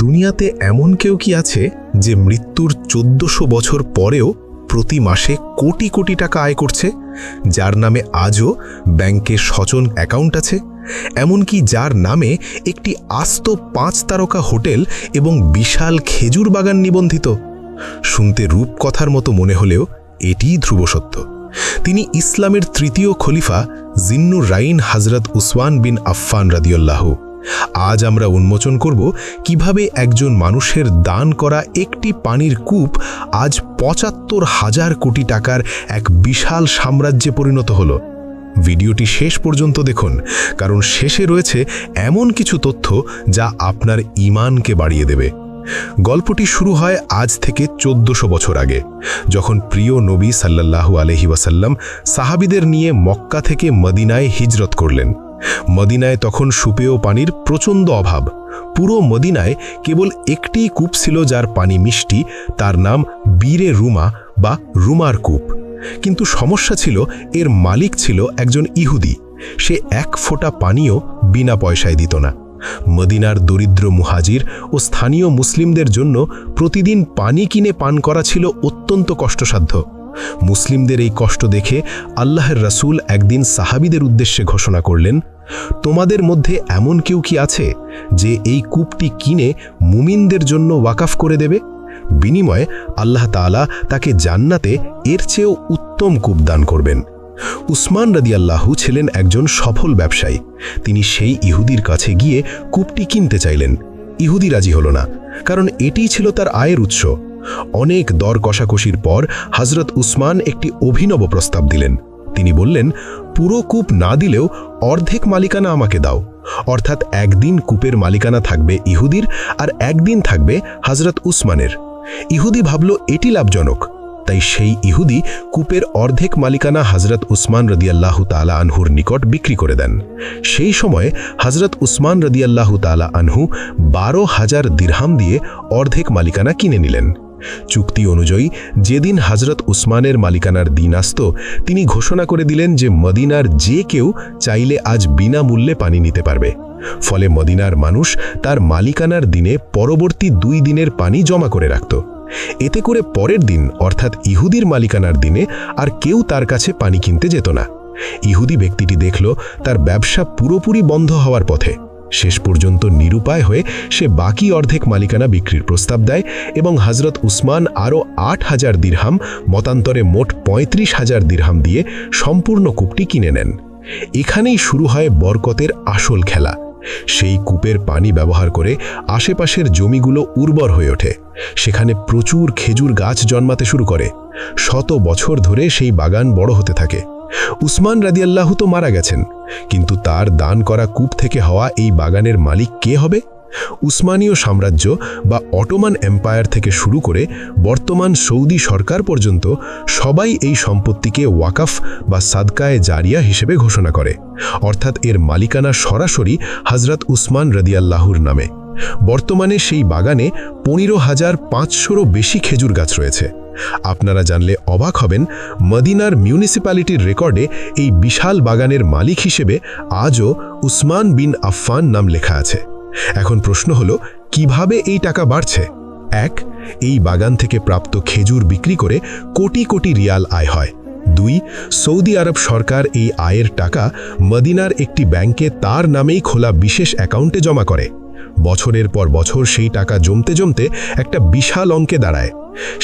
দুনিয়াতে এমন কেউ কি আছে যে মৃত্যুর 1400 বছর পরেও প্রতি মাসে কোটি কোটি টাকা আয় করছে, যার নামে আজও ব্যাংকে সচল অ্যাকাউন্ট আছে, এমনকি যার নামে একটি আস্ত 5 তারকা হোটেল এবং বিশাল খেজুর বাগান নিবন্ধিত? শুনতে রূপকথার মতো মনে হলেও এটিই ধ্রুব সত্য। তিনি ইসলামের তৃতীয় খলিফা জিন্নুর রাইন হযরত উসমান বিন আফফান রাদিয়াল্লাহু। আজ আমরা উন্মোচন করব কিভাবে একজন মানুষের দান করা একটি পানির কূপ আজ ৭৫,০০০ কোটি টাকার এক বিশাল সাম্রাজ্যে পরিণত হলো। ভিডিওটি শেষ পর্যন্ত দেখুন, কারণ শেষে রয়েছে এমন কিছু তথ্য যা আপনার ঈমানকে বাড়িয়ে দেবে। গল্পটি শুরু হয় আজ থেকে ১৪০০ বছর আগে, যখন প্রিয় নবী সাল্লাল্লাহু আলাইহি ওয়াসাল্লাম সাহাবীদের নিয়ে মক্কা থেকে মদিনায় হিজরত করলেন। মদিনায় তখন সুপেয় পানির প্রচণ্ড অভাব। পুরো মদিনায় কেবল একটি কূপ ছিল যার পানি মিষ্টি, তার নাম বীরে রুমা বা রুমার কূপ। কিন্তু সমস্যা ছিল, এর মালিক ছিল একজন ইহুদি। সে এক ফোঁটা পানিও বিনা পয়সায় দিত না। মদিনার দরিদ্র মুহাজির ও স্থানীয় মুসলিমদের জন্য প্রতিদিন পানি কিনে পান করা ছিল অত্যন্ত কষ্টসাধ্য। মুসলিমদের এই কষ্ট দেখে আল্লাহর রাসূল একদিন সাহাবীদের উদ্দেশ্যে ঘোষণা করলেন, তোমাদের মধ্যে এমন কেউ কি আছে যে এই কূপটি কিনে মুমিনদের জন্য ওয়াকাফ করে দেবে? বিনিময়ে আল্লাহ তাআলা তাকে জান্নাতে এর চেয়েও উত্তম কূপ দান করবেন। উসমান রাদিয়াল্লাহু ছিলেন একজন সফল ব্যবসায়ী। তিনি সেই ইহুদির কাছে গিয়ে কূপটি কিনতে চাইলেন। ইহুদি রাজি হল না, কারণ এটিই ছিল তার আয়ের উৎস। অনেক দর কষাকষির পর হযরত উসমান একটি অভিনব প্রস্তাব দিলেন। তিনি বললেন, পুরো কূপ না দিলেও অর্ধেক মালিকানা আমাকে দাও। অর্থাৎ একদিন কূপের মালিকানা থাকবে ইহুদির আর একদিন থাকবে হযরত উসমানের। ইহুদি ভাবল এটি লাভজনক, তাই সেই ইহুদি কূপের অর্ধেক মালিকানা হযরত উসমান রাদিয়াল্লাহু তাআলা আনহুর নিকট বিক্রি করে দেন। সেই সময়ে হযরত উসমান রাদিয়াল্লাহু তাআলা আনহু ১২,০০০ দিরহাম দিয়ে অর্ধেক মালিকানা কিনে নিলেন। চুক্তি অনুযায়ী যেদিন হযরত উসমানের মালিকানার দিন আসত, তিনি ঘোষণা করে দিলেন যে মদিনার যে কেউ চাইলে আজ বিনামূল্যে পানি নিতে পারবে। ফলে মদিনার মানুষ তার মালিকানার দিনে পরবর্তী ২ দিনের পানি জমা করে রাখত। এতে করে পরের দিন অর্থাৎ ইহুদির মালিকানার দিনে আর কেউ তার কাছে পানি কিনতে যেত না। ইহুদি ব্যক্তিটি দেখল তার ব্যবসা পুরোপুরি বন্ধ হওয়ার পথে। শেষ পর্যন্ত নিরুপায় হয়ে সে বাকি অর্ধেক মালিকানা বিক্রির প্রস্তাব দেয় এবং হযরত উসমান আরও ৮,০০০ দিরহাম, মতান্তরে মোট ৩৫,০০০ দিরহাম দিয়ে সম্পূর্ণ কূপটি কিনে নেন। এখানেই শুরু হয় বরকতের আসল খেলা। সেই কূপের পানি ব্যবহার করে আশেপাশের জমিগুলো উর্বর হয়ে ওঠে। সেখানে প্রচুর খেজুর গাছ জন্মাতে শুরু করে। শত বছর ধরে সেই বাগান বড় হতে থাকে। উসমান রাদিয়াল্লাহু তো মারা গেছেন, কিন্তু তার দান করা কূপ থেকে হওয়া এই বাগানের মালিক কে হবে? উসমানীয় সাম্রাজ্য বা অটোমান এম্পায়ার থেকে শুরু করে বর্তমান সৌদি সরকার পর্যন্ত সবাই এই সম্পত্তিকে ওয়াকাফ বা সাদকায়ে জারিয়া হিসেবে ঘোষণা করে। অর্থাৎ এর মালিকানা সরাসরি হযরত উসমান রাদিয়াল্লাহুর নামে। বর্তমানে সেই বাগানে ১৫,৫০০রও বেশি খেজুর গাছ রয়েছে। আপনারা জানলে অবাক হবেন, মদিনার মিউনিসিপ্যালিটির রেকর্ডে এই বিশাল বাগানের মালিক হিসেবে আজও উসমান বিন আফফান নাম লেখা আছে। এখন প্রশ্ন হলো, কিভাবে এই টাকা বাড়ছে? ১. এই বাগান থেকে প্রাপ্ত খেজুর বিক্রি করে কোটি কোটি রিয়াল আয় হয়। ২. সৌদি আরব সরকার এই আয়ের টাকা মদিনার একটি ব্যাংকে তার নামেই খোলা বিশেষ অ্যাকাউন্টে জমা করে। বছরের পর বছর সেই টাকা জমতে জমতে একটা বিশাল অঙ্কে দাঁড়ায়।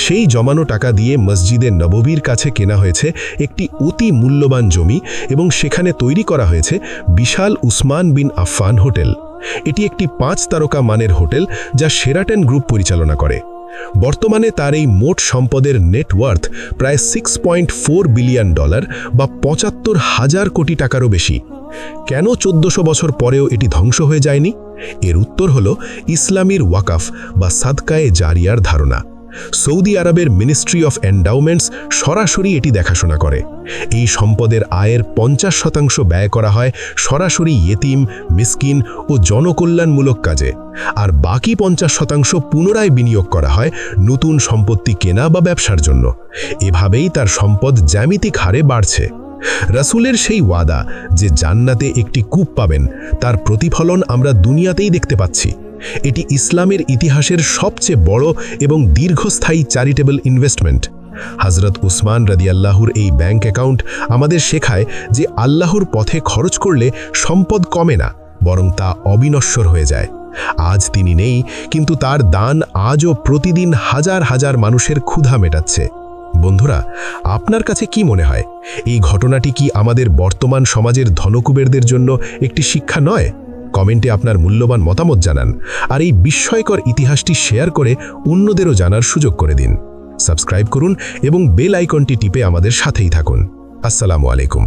সেই জমানো টাকা দিয়ে মসজিদে নববীর কাছে কেনা হয়েছে একটি অতি মূল্যবান জমি এবং সেখানে তৈরি করা হয়েছে বিশাল উসমান বিন আফফান হোটেল। এটি একটি ৫ তারকা মানের হোটেল যা শেরাটন গ্রুপ পরিচালনা করে। বর্তমানে তার এই মোট সম্পদের নেটওয়ার্থ প্রায় $6.4 বিলিয়ন বা ৭৫,০০০ কোটি টাকারও বেশি। কেন ১৪০০ বছর পরেও এটি ধ্বংস হয়ে যায়নি? এর উত্তর হল ইসলামীর ওয়াকাফ বা সাদকায়ে জারিয়ার ধারণা। সৌদি আরবের মিনিস্ট্রি অফ এন্ডাউমেন্টস সরাসরি এটি দেখাশোনা করে। এই সম্পদের আয়ের ৫০% ব্যয় করা হয় সরাসরি ইয়েতিম, মিসকিন ও জনকল্যাণমূলক কাজে, আর বাকি ৫০% পুনরায় বিনিয়োগ করা হয় নতুন সম্পত্তি কেনা বা ব্যবসার জন্য। এভাবেই তার সম্পদ জ্যামিতিক হারে বাড়ছে। রাসূলের সেই ওয়াদা যে জান্নাতে একটি কূপ পাবেন, তার প্রতিফলন আমরা দুনিয়াতেই দেখতে পাচ্ছি। এটি ইসলামের ইতিহাসের সবচেয়ে বড় এবং দীর্ঘস্থায়ী চ্যারিটেবল ইনভেস্টমেন্ট। হযরত উসমান রাদিয়াল্লাহুর এই ব্যাংক অ্যাকাউন্ট আমাদের শেখায় যে আল্লাহর পথে খরচ করলে সম্পদ কমে না, বরং তা অবিনশ্বর হয়ে যায়। আজ তিনি নেই, কিন্তু তার দান আজও প্রতিদিন হাজার হাজার মানুষের ক্ষুধা মেটাচ্ছে। বন্ধুরা, আপনার কাছে কি মনে হয়, এই ঘটনাটি কি আমাদের বর্তমান সমাজের ধনকুবেরদের জন্য একটি শিক্ষা নয়? কমেন্টে আপনার মূল্যবান মতামত জানান, আর এই বিস্ময়কর ইতিহাসটি শেয়ার করে অন্যদেরও জানার সুযোগ করে দিন। সাবস্ক্রাইব করুন এবং বেল আইকনটি টিপে আমাদের সাথেই থাকুন। আসসালামু আলাইকুম।